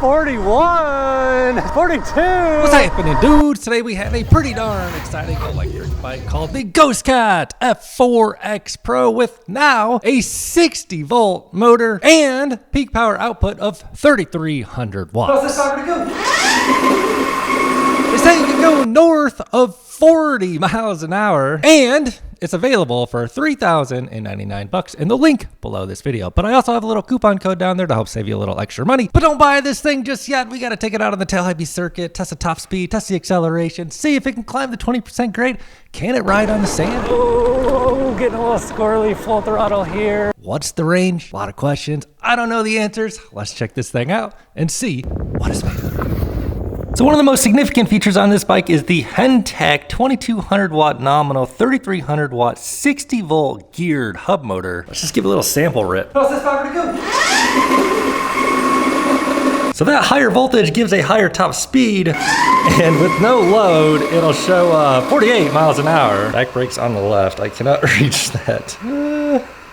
41, 42. What's happening, dudes? Today we have a pretty darn exciting electric bike called the GhostCat F4X Pro with now a 60 volt motor and peak power output of 3,300 watts. How's this sucker to go? They say you can go north of 40 miles an hour, and it's available for $3,099 in the link below this video. But I also have a little coupon code down there to help save you a little extra money. But don't buy this thing just yet. We got to take it out on the tailhead circuit, test the top speed, test the acceleration, see if it can climb the 20% grade. Can it ride on the sand? Oh, getting a little squirrely, full throttle here. What's the range? A lot of questions. I don't know the answers. Let's check this thing out and see what it's made of. So one of the most significant features on this bike is the Hentech 2200 watt nominal, 3300 watt, 60 volt geared hub motor. Let's just give a little sample rip. How's this sucker to go? So that higher voltage gives a higher top speed, and with no load, it'll show 48 miles an hour. Back brakes on the left. I cannot reach that.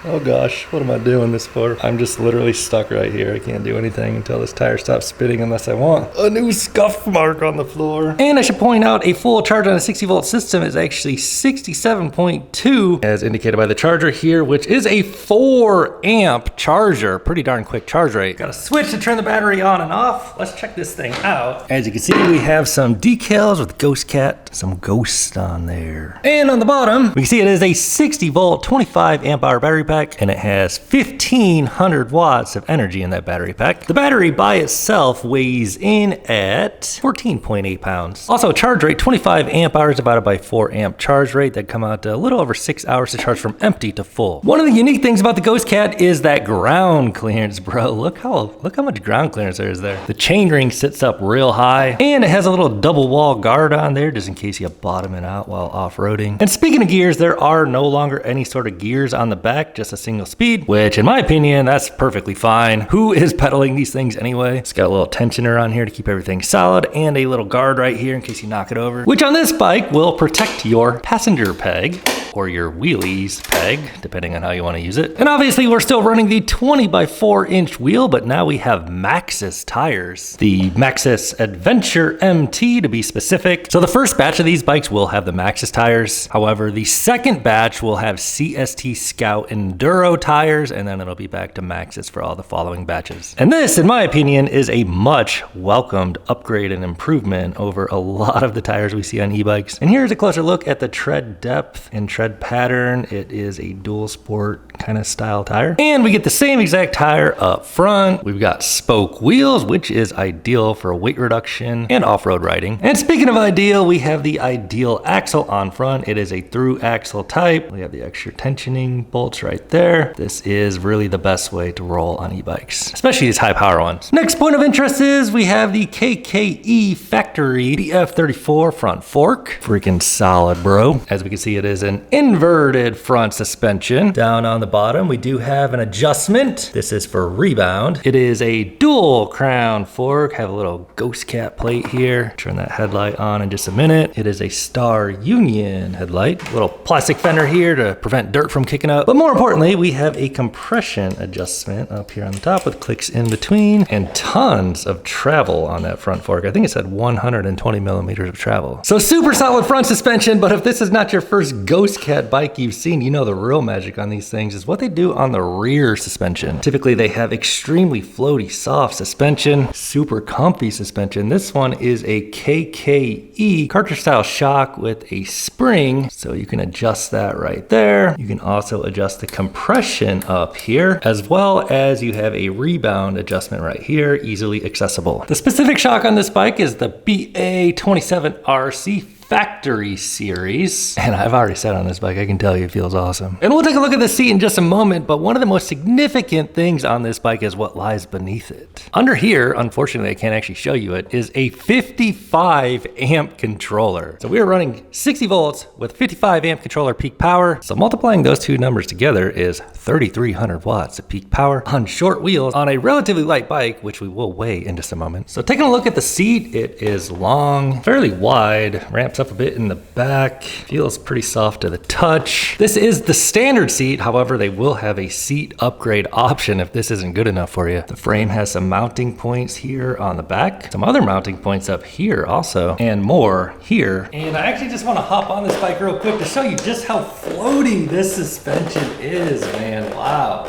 Oh gosh, what am I doing this for? I'm just literally stuck right here. I can't do anything until this tire stops spinning unless I want a new scuff mark on the floor. And I should point out a full charge on a 60 volt system is actually 67.2 as indicated by the charger here, which is a 4 amp charger. Pretty darn quick charge rate. Got a switch to turn the battery on and off. Let's check this thing out. As you can see, we have some decals with GhostCat, some ghosts on there. And on the bottom, we can see it is a 60 volt, 25 amp hour battery pack, and it has 1500 watts of energy in that battery pack. The battery by itself weighs in at 14.8 pounds. Also charge rate, 25 amp hours divided by 4 amp charge rate. That come out to a little over 6 hours to charge from empty to full. One of the unique things about the GhostCat is that ground clearance, bro. Look how much ground clearance there is there. The chainring sits up real high, and it has a little double wall guard on there just in case you bottom it out while off-roading. And speaking of gears, there are no longer any sort of gears on the back, just a single speed, which in my opinion, that's perfectly fine. Who is pedaling these things anyway? It's got a little tensioner on here to keep everything solid and a little guard right here in case you knock it over, which on this bike will protect your passenger peg or your wheelies peg, depending on how you want to use it. And obviously we're still running the 20 by 4 inch wheel, but now we have Maxxis tires. The Maxxis Adventure MT to be specific. So the first batch of these bikes will have the Maxxis tires. However, the second batch will have CST Scout Enduro tires, and then it'll be back to Maxxis for all the following batches. And this, in my opinion, is a much welcomed upgrade and improvement over a lot of the tires we see on e-bikes. And here's a closer look at the tread depth and tread pattern. It is a dual sport kind of style tire. And we get the same exact tire up front. We've got spoke wheels, which is ideal for weight reduction and off-road riding. And speaking of ideal, we have the ideal axle on front. It is a through axle type. We have the extra tensioning bolts right there. This is really the best way to roll on e-bikes, especially these high power ones. Next point of interest is we have the KKE factory BF34 front fork. Freaking solid, bro. As we can see, it is an inverted front suspension. Down on the bottom, we do have an adjustment. This is for rebound. It is a dual crown fork. Have a little GhostCat plate here. Turn that headlight on in just a minute. It is a Star Union headlight. Little plastic fender here to prevent dirt from kicking up. But more importantly, we have a compression adjustment up here on the top with clicks in between and tons of travel on that front fork. I think it said 120 millimeters of travel. So super solid front suspension, but if this is not your first GhostCat bike you've seen, you know the real magic on these things is what they do on the rear suspension. Typically they have extremely floaty, soft suspension, super comfy suspension. This one is a KKE cartridge style shock with a spring, so you can adjust that right there. You can also adjust the compression up here, as well as you have a rebound adjustment right here, easily accessible. The specific shock on this bike is the BA27RC factory series, and I've already said on this bike, I can tell you it feels awesome. And we'll take a look at the seat in just a moment, but one of the most significant things on this bike is what lies beneath it. Under here, unfortunately I can't actually show you it, is a 55 amp controller. So we are running 60 volts with 55 amp controller peak power. So multiplying those two numbers together is 3,300 watts of peak power on short wheels on a relatively light bike, which we will weigh in just a moment. So taking a look at the seat, it is long, fairly wide, ramp amps up a bit in the back. Feels pretty soft to the touch. This is the standard seat. However, they will have a seat upgrade option if this isn't good enough for you. The frame has some mounting points here on the back, some other mounting points up here also, and more here. And I actually just want to hop on this bike real quick to show you just how floaty this suspension is, man. Wow.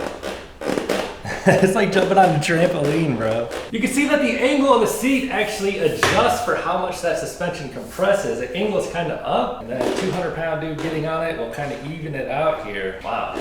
It's like jumping on a trampoline, bro. You can see that the angle of the seat actually adjusts for how much that suspension compresses. It angles kind of up, and then a 200-pound dude getting on it will kind of even it out here. Wow.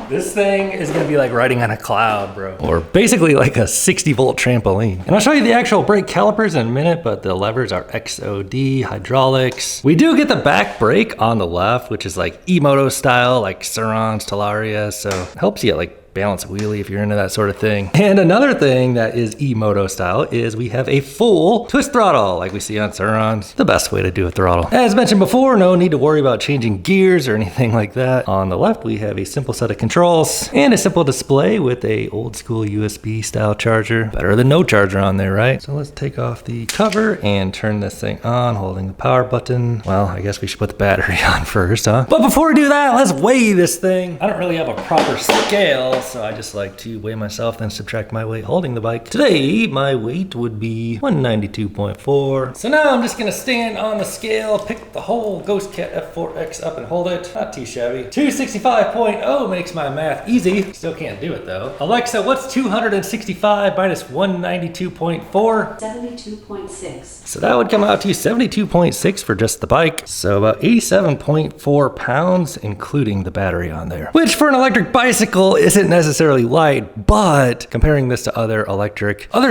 This thing is gonna be like riding on a cloud, bro. Or basically like a 60-volt trampoline. And I'll show you the actual brake calipers in a minute, but the levers are XOD hydraulics. We do get the back brake on the left, which is like E-moto style, like surrons, talaria, so it helps you like balance a wheelie if you're into that sort of thing. And another thing that is E-moto style is we have a full twist throttle like we see on surrons. The best way to do a throttle. As mentioned before, no need to worry about changing gears or anything like that. On the left, we have a simple set of controls and a simple display with a old school USB style charger. Better than no charger on there, right? So let's take off the cover and turn this thing on, holding the power button. Well, I guess we should put the battery on first, huh? But before we do that, let's weigh this thing. I don't really have a proper scale, so I just like to weigh myself, then subtract my weight holding the bike. Today, my weight would be 192.4. So now I'm just gonna stand on the scale, pick the whole GhostCat F4X up and hold it. Not too shabby. 265.0 makes my math easy. Still can't do it though. Alexa, what's 265 minus 192.4? 72.6. So that would come out to 72.6 for just the bike. So about 87.4 pounds, including the battery on there. Which for an electric bicycle isn't necessarily light, but comparing this to other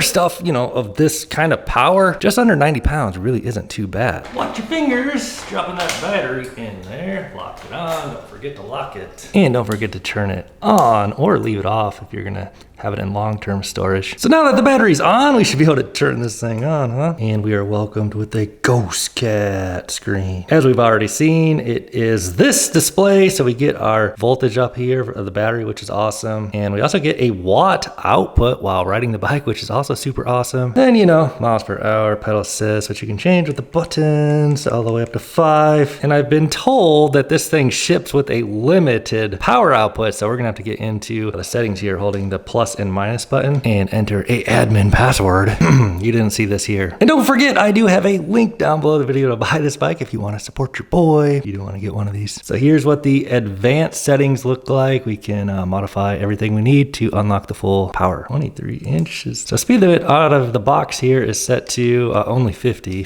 stuff, you know, of this kind of power, just under 90 pounds really isn't too bad. Watch your fingers, dropping that battery in there, lock it on, don't forget to lock it. And don't forget to turn it on or leave it off if you're gonna have it in long-term storage. So now that the battery's on, we should be able to turn this thing on, huh? And we are welcomed with a GhostCat screen. As we've already seen, it is this display. So we get our voltage up here of the battery, which is awesome. And we also get a watt output while riding the bike, which is also super awesome. Then, you know, miles per hour, pedal assist, which you can change with the buttons all the way up to 5. And I've been told that this thing ships with a limited power output. So we're gonna have to get into the settings here, holding the plus and minus button and enter a admin password. You didn't see this here. And don't forget, I do have a link down below the video to buy this bike if you want to support your boy, if you do want to get one of these. So here's what the advanced settings look like. We can modify everything we need to unlock the full power. 23 inches. So speed limit out of the box here is set to only 50.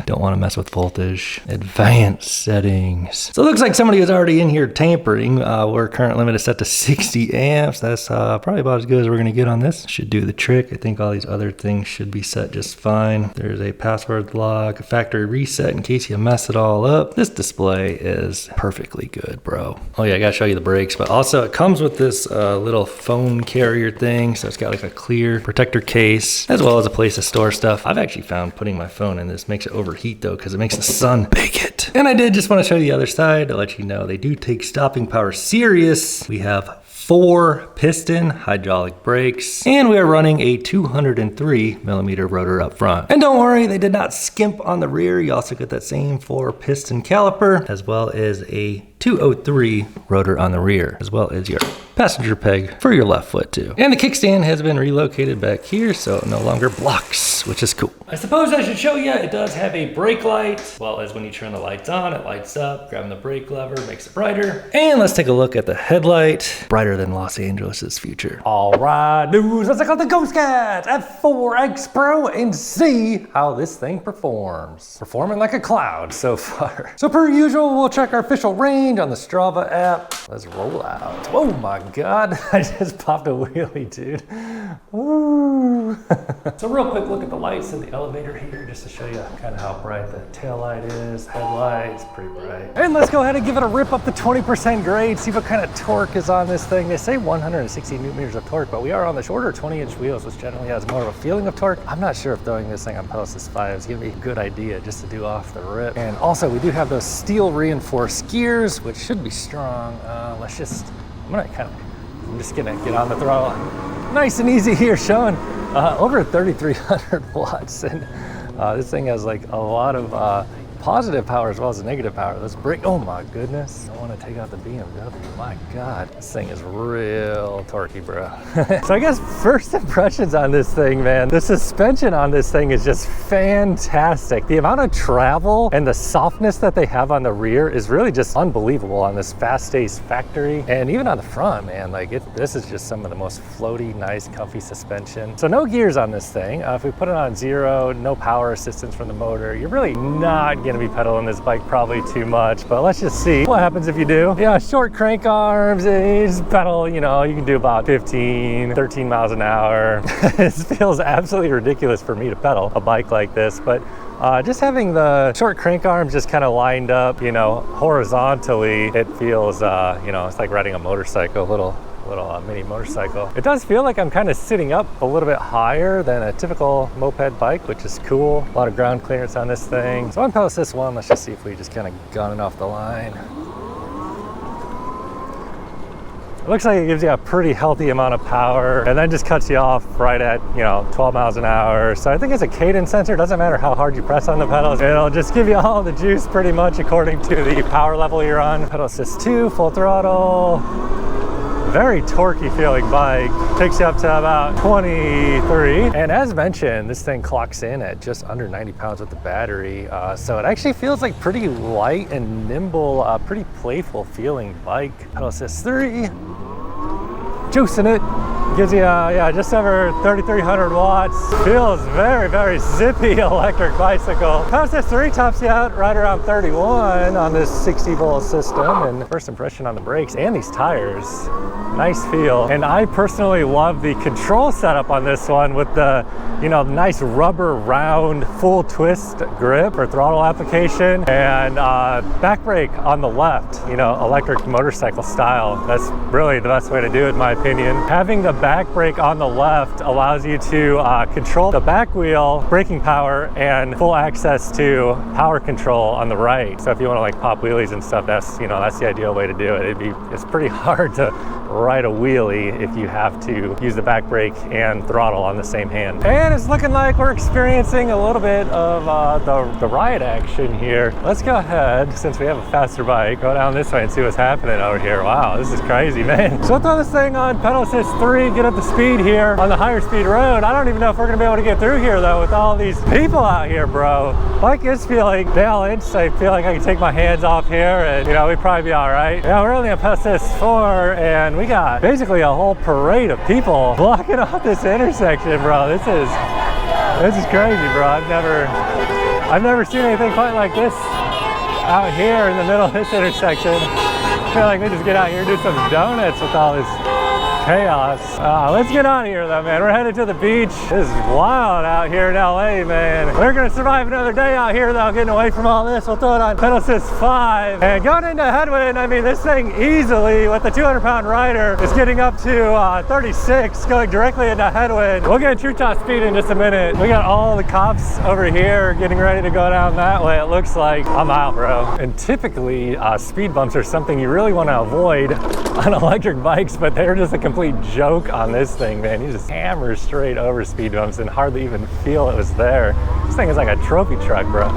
Don't want to mess with voltage. Advanced settings. So it looks like somebody was already in here tampering. Our current limit is set to 60 amps. That's probably about as good as we're gonna get on this. Should do the trick. I think all these other things should be set just fine. There's a password lock, a factory reset in case you mess it all up. This display is perfectly good, bro. Oh yeah, I gotta show you the brakes, but also it comes with this little phone carrier thing. So it's got like a clear protector case, as well as a place to store stuff. I've actually found putting my phone in this makes it overheat though, because it makes the sun bake it. And I did just want to show you the other side to let you know they do take stopping power serious. We have 4 piston hydraulic brakes, and we are running a 203mm rotor up front. And don't worry, they did not skimp on the rear. You also get that same 4 piston caliper, as well as a 203 rotor on the rear, as well as your passenger peg for your left foot too. And the kickstand has been relocated back here, so it no longer blocks, which is cool. I suppose I should show you, it does have a brake light, as well as when you turn the lights on, it lights up. Grabbing the brake lever makes it brighter. And let's take a look at the headlight. Brighter than Los Angeles' future. All right, dudes, let's check out the GhostCat F4X Pro and see how this thing performs. Performing like a cloud so far. So per usual, we'll check our official range on the Strava app. Let's roll out. Oh my God, I just popped a wheelie, dude. Woo. So real quick look at the lights in the elevator here, just to show you kind of how bright the tail light is. Headlights, pretty bright. And let's go ahead and give it a rip up the 20% grade, see what kind of torque is on this thing. They say 160 newton meters of torque, but we are on the shorter 20-inch wheels, which generally has more of a feeling of torque. I'm not sure if throwing this thing on pedal assist 5 is gonna be a good idea just to do off the rip. And also we do have those steel reinforced gears, which should be strong. I'm just gonna get on the throttle. Nice and easy here, showing over 3,300 watts. And This thing has like a lot of positive power as well as negative power. Let's break, oh my goodness. I want to take out the BMW, my God. This thing is real torquey, bro. So I guess first impressions on this thing, man, the suspension on this thing is just fantastic. The amount of travel and the softness that they have on the rear is really just unbelievable on this fast-ace factory. And even on the front, man, like this is just some of the most floaty, nice, comfy suspension. So no gears on this thing. If we put it on 0, no power assistance from the motor, you're really not gonna be pedaling this bike probably too much, but let's just see what happens if you do. Yeah, short crank arms, you just pedal, you know, you can do about 15, 13 miles an hour. It feels absolutely ridiculous for me to pedal a bike like this, but just having the short crank arms just kind of lined up, you know, horizontally, it feels, you know, it's like riding a motorcycle, a little mini motorcycle. It does feel like I'm kind of sitting up a little bit higher than a typical moped bike, which is cool. A lot of ground clearance on this thing. So on pedal assist 1, let's just see if we just kind of gun it off the line. It looks like it gives you a pretty healthy amount of power and then just cuts you off right at, you know, 12 miles an hour. So I think it's a cadence sensor. It doesn't matter how hard you press on the pedals. It'll just give you all the juice pretty much according to the power level you're on. Pedal assist 2, full throttle. Very torquey feeling bike. Takes you up to about 23. And as mentioned, this thing clocks in at just under 90 pounds with the battery. So it actually feels like pretty light and nimble, pretty playful feeling bike. Pedal assist 3. Juicing it. Gives you, yeah, just over 3,300 watts. Feels very, very zippy electric bicycle. Pedal assist 3 tops you out right around 31 on this 60-volt system. And first impression on the brakes and these tires, nice feel. And I personally love the control setup on this one with the, you know, nice rubber round full twist grip for throttle application, and back brake on the left, you know, electric motorcycle style. That's really the best way to do it in my opinion. Having the back brake on the left allows you to control the back wheel braking power and full access to power control on the right. So if you want to like pop wheelies and stuff, that's, you know, that's the ideal way to do it. It's pretty hard to ride a wheelie if you have to use the back brake and throttle on the same hand. And it's looking like we're experiencing a little bit of the ride action here. Let's go ahead, since we have a faster bike, go down this way and see what's happening over here. Wow, this is crazy, man. So I'll throw this thing on pedal assist 3, get up the speed here on the higher speed road. I don't even know if we're gonna be able to get through here though with all these people out here, bro. Bike is feeling balanced. I feel like I can take my hands off here and, you know, we'd probably be all right. Yeah, we're only on pedal assist 4 and we got basically a whole parade of people blocking off this intersection, bro. This is crazy, bro. I've never seen anything quite like this out here in the middle of this intersection. I feel like we just get out here and do some donuts with all this chaos. Let's get out of here though, man. We're headed to the beach. This is wild out here in LA, man. We're gonna survive another day out here though, getting away from all this. We'll throw it on pedal assist 5. And going into headwind, I mean, this thing easily with the 200-pound rider is getting up to 36, going directly into headwind. We'll get true top speed in just a minute. We got all the cops over here getting ready to go down that way. It looks like I'm out, bro. And typically speed bumps are something you really want to avoid on electric bikes, but they're just a complete joke on this thing, man. You just hammer straight over speed bumps and hardly even feel it was there. This thing is like a trophy truck, bro.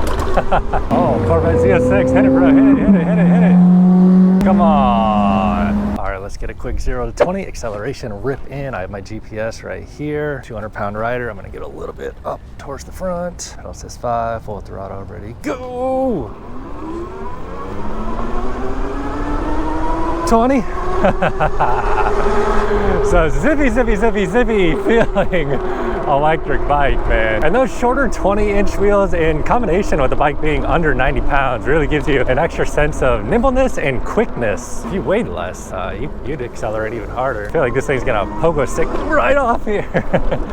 Oh, Corvette Z06, hit it, bro, hit it. Come on. All right, let's get a quick 0 to 20. Acceleration, rip in. I have my GPS right here. 200-pound rider. I'm gonna get a little bit up towards the front. Pedal assist 5, full throttle, ready, go. 20. So zippy feeling electric bike, man. And those shorter 20-inch wheels in combination with the bike being under 90 pounds really gives you an extra sense of nimbleness and quickness. If you weighed less, you'd accelerate even harder. I feel like this thing's gonna pogo stick right off here.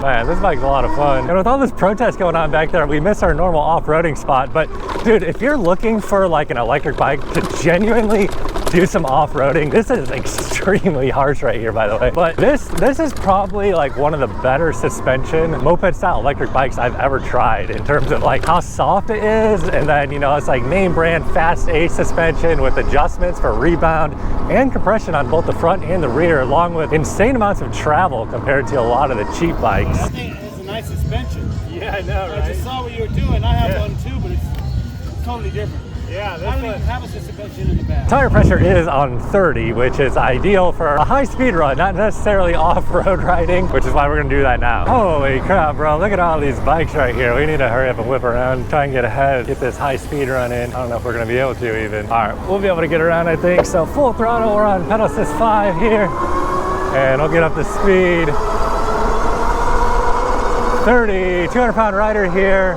Man, this bike's a lot of fun. And with all this protest going on back there, we miss our normal off-roading spot. But dude, if you're looking for like an electric bike to genuinely do some off-roading, this is extremely harsh right here, by the way. But this is probably like one of the better suspension moped style electric bikes I've ever tried in terms of like how soft it is, and then, you know, it's like name brand fast ace suspension with adjustments for rebound and compression on both the front and the rear, along with insane amounts of travel compared to a lot of the cheap bikes. It's a nice nice suspension. Yeah, I know, right? I just saw what you were doing. I have one too, but it's totally different. Yeah, I don't even have a suspension in the back. Tire pressure is on 30, which is ideal for a high speed run, not necessarily off-road riding, which is why we're gonna do that now. Holy crap, bro, look at all these bikes right here. We need to hurry up and whip around, try and get ahead, get this high speed run in. I don't know if we're gonna be able to even. All right, we'll be able to get around, I think. So full throttle, we're on pedal assist 5 here, and we'll get up to speed. 30, 200 pound rider here.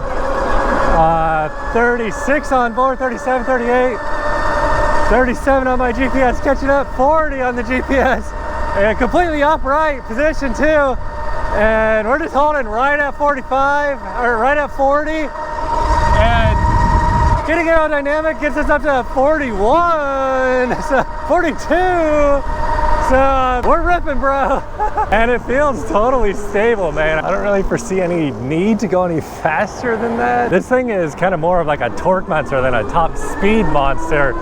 36 on board, 37, 38, 37 on my GPS, catching up, 40 on the GPS, and completely upright position too. And we're just holding right at 45, or right at 40, and getting aerodynamic gets us up to 41, so 42. So we're ripping, bro. And it feels totally stable, man. I don't really foresee any need to go any faster than that. This thing is kind of more of like a torque monster than a top speed monster.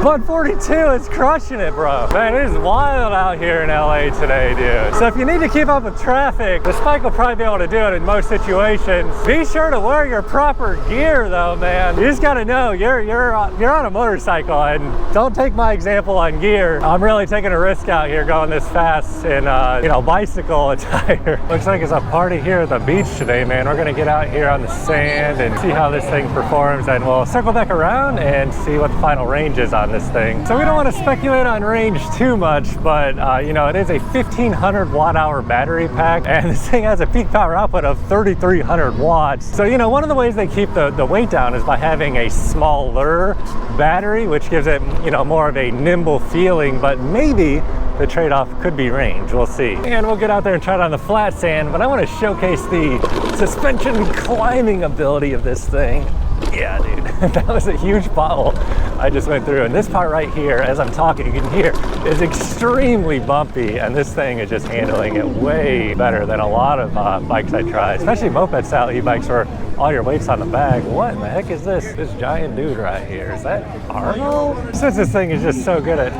But 42 is crushing it, bro. Man, it is wild out here in LA today, dude. So if you need to keep up with traffic, this bike will probably be able to do it in most situations. Be sure to wear your proper gear though, man. You just gotta know you're on a motorcycle, and don't take my example on gear. I'm really taking a risk out here going this fast in you know, bicycle attire. Looks like it's a party here at the beach today, man. We're gonna get out here on the sand and see how this thing performs, and we'll circle back around and see what the final range is on this thing. So we don't want to speculate on range too much, but you know, it is a 1500 watt hour battery pack, and this thing has a peak power output of 3300 watts. So you know, one of the ways they keep the weight down is by having a smaller battery, which gives it, you know, more of a nimble feeling, but maybe the trade-off could be range. We'll see. And we'll get out there and try it on the flat sand, but I want to showcase the suspension climbing ability of this thing. Yeah, dude, that was a huge pothole I just went through. And this part right here, as I'm talking, you can hear, is extremely bumpy. And this thing is just handling it way better than a lot of bikes I try, especially moped style e-bikes where all your weight's on the back. What in the heck is this? This giant dude right here, is that Arnold? Since this thing is just so good at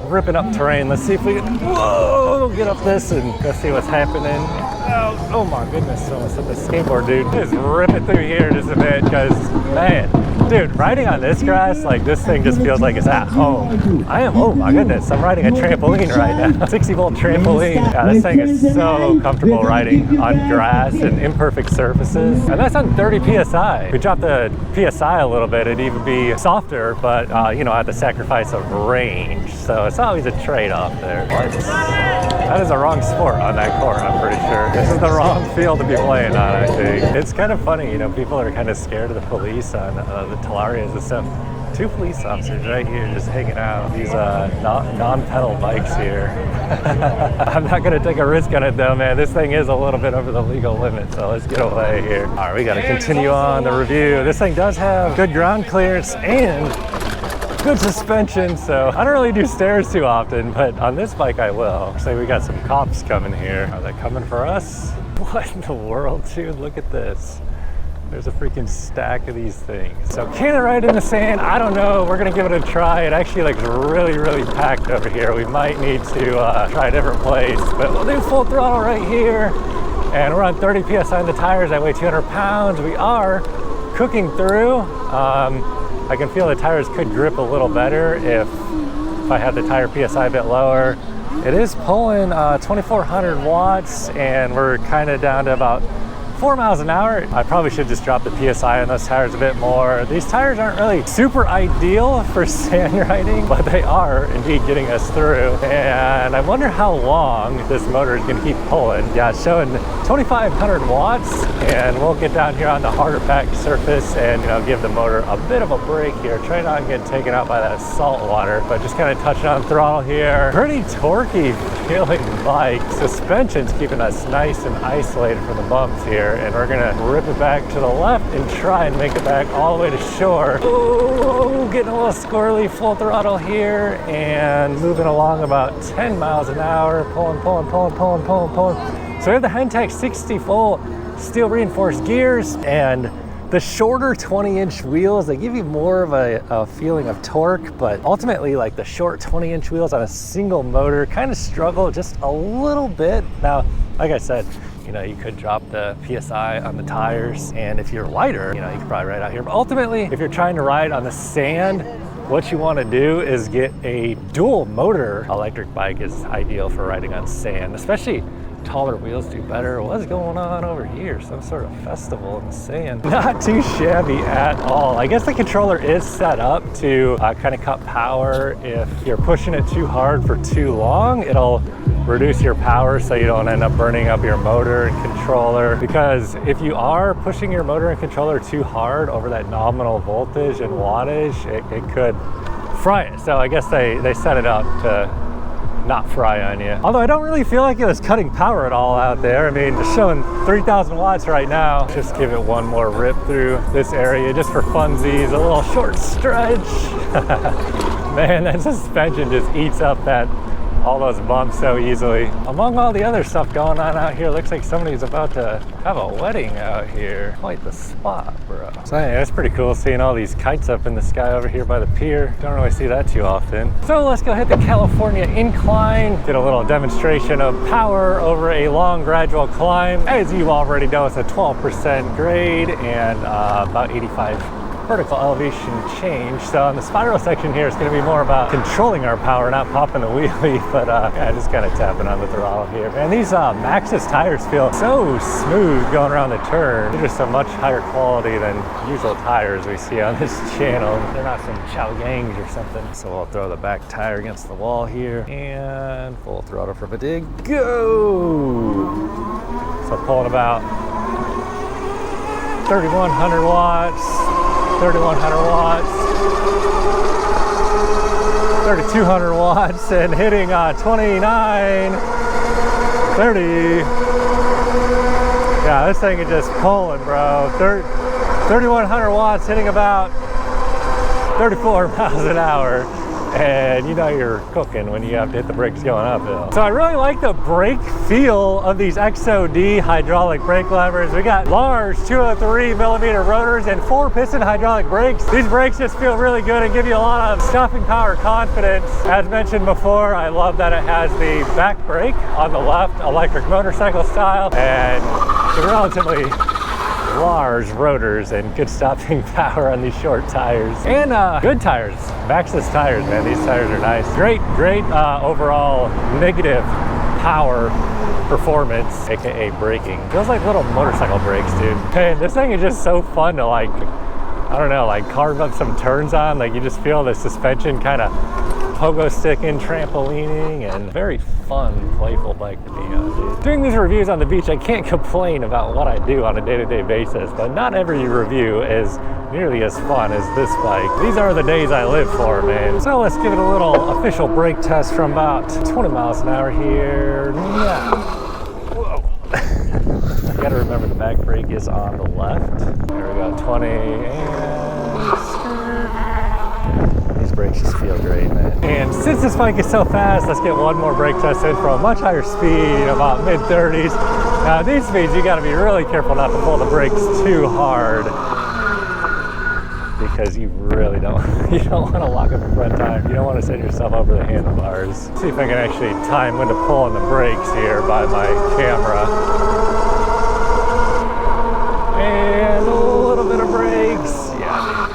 ripping up terrain, let's see if we can, whoa, get up this and go see what's happening. Oh my goodness, almost hit the skateboard, dude. Just rip it through here just a bit, because man, dude, riding on this grass, like this thing just feels like it's at home. Oh my goodness, I'm riding a trampoline right now. 60 volt trampoline. Yeah, this thing is so comfortable riding on grass and imperfect surfaces. And that's on 30 PSI. If we drop the PSI a little bit, it'd even be softer, but you know, at the sacrifice of range. So it's always a trade-off there. What? That is a wrong sport on that court, I'm pretty sure. This is the wrong field to be playing on, I think. It's kind of funny, you know, people are kind of scared of the police on the talarias and stuff. 2 police officers right here just hanging out. These non-pedal bikes here. I'm not gonna take a risk on it though, man. This thing is a little bit over the legal limit, so let's get away here. All right, we gotta continue on the review. This thing does have good ground clearance and good suspension, so I don't really do stairs too often, but on this bike I will. Say we got some cops coming here. Are they coming for us? What in the world, dude? Look at this. There's a freaking stack of these things. So can it ride in the sand? I don't know. We're gonna give it a try. It actually looks really, really packed over here. We might need to try a different place, but we'll do full throttle right here. And we're on 30 PSI on the tires. I weigh 200 pounds. We are cooking through. I can feel the tires could grip a little better if I had the tire PSI a bit lower. It is pulling 2400 watts, and we're kind of down to about 4 miles an hour. I probably should just drop the PSI on those tires a bit more. These tires aren't really super ideal for sand riding, but they are indeed getting us through. And I wonder how long this motor is gonna keep pulling. Yeah, it's showing 2500 watts, and we'll get down here on the harder packed surface and, you know, give the motor a bit of a break here. Try not to get taken out by that salt water, but just kind of touching on throttle here. Pretty torquey feeling bike. Suspension's keeping us nice and isolated from the bumps here, and we're gonna rip it back to the left and try and make it back all the way to shore. Oh, getting a little squirrely, full throttle here, and moving along about 10 miles an hour, pulling. So we have the Hentech 60 volt steel reinforced gears, and the shorter 20-inch wheels, they give you more of a feeling of torque, but ultimately, like the short 20-inch wheels on a single motor kind of struggle just a little bit. Now, like I said, You know, you could drop the PSI on the tires, and if you're lighter, you know, you could probably ride out here. But ultimately, if you're trying to ride on the sand, what you want to do is get a dual motor electric bike. Is ideal for riding on sand, especially taller wheels do better. What's going on over here? Some sort of festival in the sand. Not too shabby at all. I guess the controller is set up to kind of cut power. If you're pushing it too hard for too long, it'll reduce your power so you don't end up burning up your motor and controller. Because if you are pushing your motor and controller too hard over that nominal voltage and wattage, it could fry it. So I guess they set it up to not fry on you. Although I don't really feel like it was cutting power at all out there. I mean, it's showing 3,000 watts right now. Just give it one more rip through this area just for funsies, a little short stretch. Man, that suspension just eats up all those bumps so easily. Among all the other stuff going on out here, looks like somebody's about to have a wedding out here. Quite the spot, bro. So anyway, it's pretty cool seeing all these kites up in the sky over here by the pier. Don't really see that too often. So let's go hit the California incline. Did a little demonstration of power over a long gradual climb. As you already know, it's a 12% grade and about 85 vertical elevation change. So in the spiral section here, it's going to be more about controlling our power, not popping the wheelie, but yeah, just kind of tapping on the throttle here. And these Maxxis tires feel so smooth going around the turn. They're just a much higher quality than usual tires we see on this channel. They're not some Chow Gangs or something. So we'll throw the back tire against the wall here and full throttle for a dig. Go! So pulling about 3,100 watts. 3,100 watts, 3,200 watts, and hitting 29, 30. Yeah, this thing is just pulling, bro. 3,100 watts, hitting about 34 miles an hour. And you know you're cooking when you have to hit the brakes going uphill. So I really like the brake feel of these XOD hydraulic brake levers. We got large 203 millimeter rotors and 4-piston hydraulic brakes. These brakes just feel really good and give you a lot of stopping power confidence. As mentioned before, I love that it has the back brake on the left, electric motorcycle style, and relatively large rotors and good stopping power on these short tires. And good tires, Maxxis tires, man. These tires are nice. Great overall negative power performance, aka braking. Feels like little motorcycle brakes, dude. Man, this thing is just so fun to like, I don't know, like carve up some turns on. Like you just feel the suspension kind of pogo sticking, trampolining, and very fun, playful bike to be on, dude. Doing these reviews on the beach, I can't complain about what I do on a day-to-day basis, but not every review is nearly as fun as this bike. These are the days I live for, man. So let's give it a little official brake test from about 20 miles an hour here. Yeah. Whoa. You gotta remember the back brake is on the left. There we go, 20, and these brakes just feel great, man. And since this bike is so fast, let's get one more brake test in from a much higher speed, about mid-30s. Now at these speeds, you gotta be really careful not to pull the brakes too hard, because you really don't want to lock up the front tire. You don't want to send yourself over the handlebars. See if I can actually time when to pull on the brakes here by my camera. And a little bit of brakes. Yeah,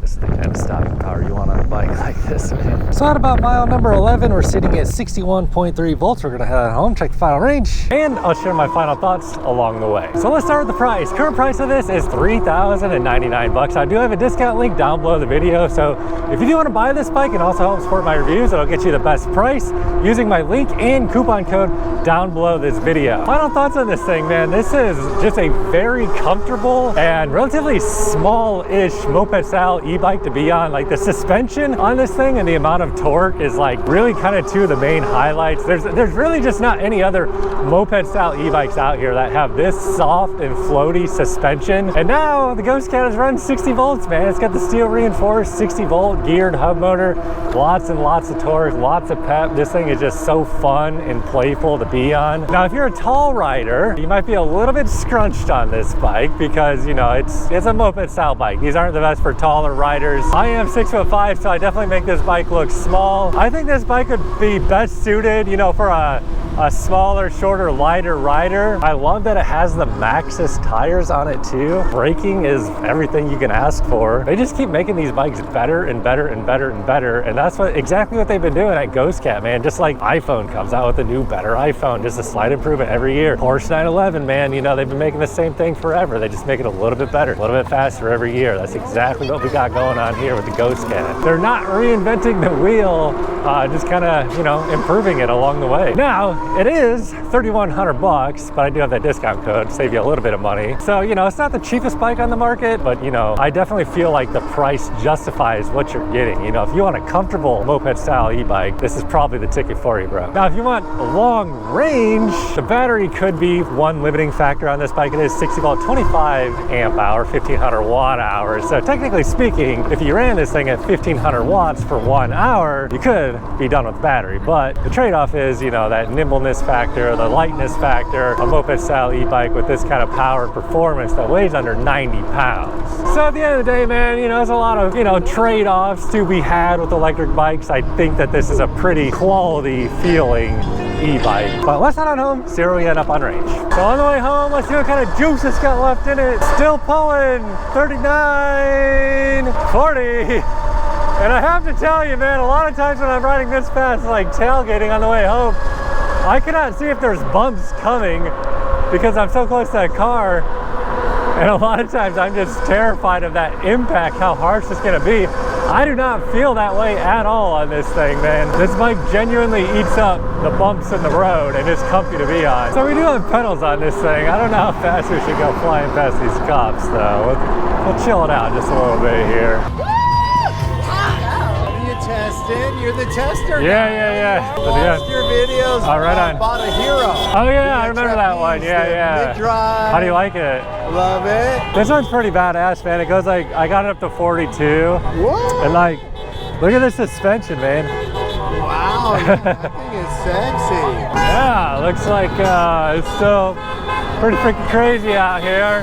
this is the kind of stopping power you want on a bike like this, man. So at about mile number 11, we're sitting at 61.3 volts. We're gonna head home, check the final range, and I'll share my final thoughts along the way. So let's start with the price. Current price of this is $3,099. I do have a discount link down below the video, so if you do want to buy this bike and also help support my reviews, it'll get you the best price using my link and coupon code down below this video. Final thoughts on this thing, man. This is just a very comfortable and relatively small-ish moped-style e-bike to be on. Like the suspension on this thing and the amount of torque is like really kind of two of the main highlights. There's really just not any other moped-style e-bikes out here that have this soft and floaty suspension. And now the GhostCat is running 60 volts, man. It's got the steel reinforced 60-volt geared hub motor, lots and lots of torque, lots of pep. This thing is just so fun and playful to be on. Now, if you're a tall rider, you might be a little bit scrunched on this bike because, you know, it's a moped-style bike. These aren't the best for taller riders. I am 6'5", so I definitely make this bike look small. I think this bike would be best suited, you know, for a smaller, shorter, lighter rider. I love that it has the Maxxis tires on it too. Braking is everything you can ask for. They just keep making these bikes better and better and better and better, and that's exactly what they've been doing at GhostCat, man. Just like iPhone comes out with a new, better iPhone, just a slight improvement every year. Porsche 911, man, you know, they've been making the same thing forever. They just make it a little bit better, a little bit faster every year. That's exactly what we got going on here with the GhostCat. They're not reinventing the wheel, just kind of, you know, improving it along the way. Now, it is $3,100, but I do have that discount code to save you a little bit of money. So, you know, it's not the cheapest bike on the market, but, you know, I definitely feel like the price justifies what you're getting. You know, if you want a comfortable moped style e-bike, this is probably the ticket for you, bro. Now, if you want long range, the battery could be one limiting factor on this bike. It is 60 volt, 25 amp hour, 1500 watt hours. So technically speaking, if you ran this thing at 1500 watts for 1 hour, you could be done with the battery. But the trade-off is, you know, that nimbleness factor, the lightness factor, a moped style e-bike with this kind of power and performance that weighs under 90 pounds. So at the end of the day, man, you know, there's a lot of, you know, trade-offs to be had with electric bikes. I think that this is a pretty quality feeling e-bike. But let's head on home, see where we end up on range. So on the way home, let's see what kind of juice it's got left in it. Still pulling 39, 40. And I have to tell you, man, a lot of times when I'm riding this fast, like tailgating on the way home, I cannot see if there's bumps coming because I'm so close to that car. And a lot of times I'm just terrified of that impact, how harsh it's gonna be. I do not feel that way at all on this thing, man. This bike genuinely eats up the bumps in the road and it's comfy to be on. So we do have pedals on this thing. I don't know how fast we should go flying past these cops though. We'll chill it out just a little bit here. Testing, you're the tester. Yeah. Watched your videos. Oh, right on. Bought a Hero. Oh yeah, I remember that one. Yeah. Mid-drive. How do you like it? Love it. This one's pretty badass, man. It goes like, I got it up to 42. Whoa. And like, look at this suspension, man. Wow, that thing is sexy. Yeah, looks like it's still pretty freaking crazy out here.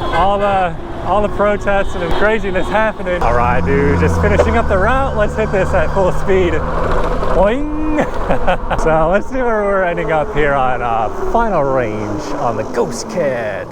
All the protests and the craziness happening. All right, dude, just finishing up the route. Let's hit this at full speed. Boing! So let's see where we're ending up here on final range on the GhostCat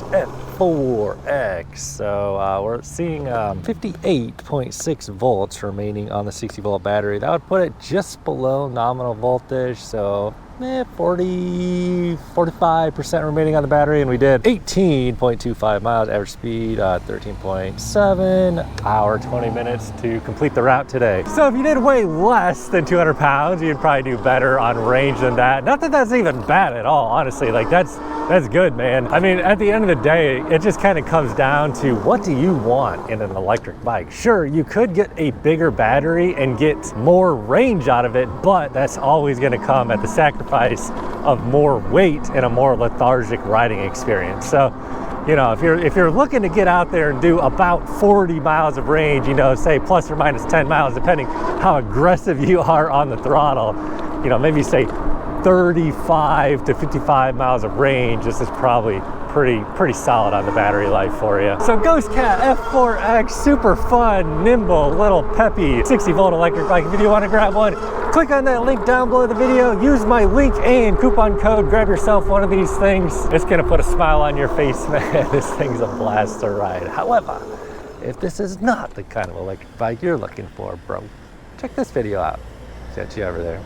F4X. So we're seeing 58.6 volts remaining on the 60 volt battery. That would put it just below nominal voltage. So 45% remaining on the battery, and we did 18.25 miles, average speed 13.7, hour 20 minutes to complete the route today. So if you did weigh less than 200 pounds, you'd probably do better on range than that. Not that that's even bad at all, honestly. Like that's good, man. I mean, at the end of the day, it just kind of comes down to what do you want in an electric bike? Sure, you could get a bigger battery and get more range out of it, but that's always going to come at the sacrifice of more weight and a more lethargic riding experience. So, you know, if you're looking to get out there and do about 40 miles of range, you know, say plus or minus 10 miles, depending how aggressive you are on the throttle, you know, maybe say 35 to 55 miles of range, this is probably pretty solid on the battery life for you. So GhostCat F4X, super fun, nimble, little peppy 60 volt electric bike. If you do want to grab one, click on that link down below the video, use my link and coupon code, grab yourself one of these things. It's gonna put a smile on your face, man. This thing's a blast to ride. However, if this is not the kind of electric bike you're looking for, bro, check this video out. Catch you over there.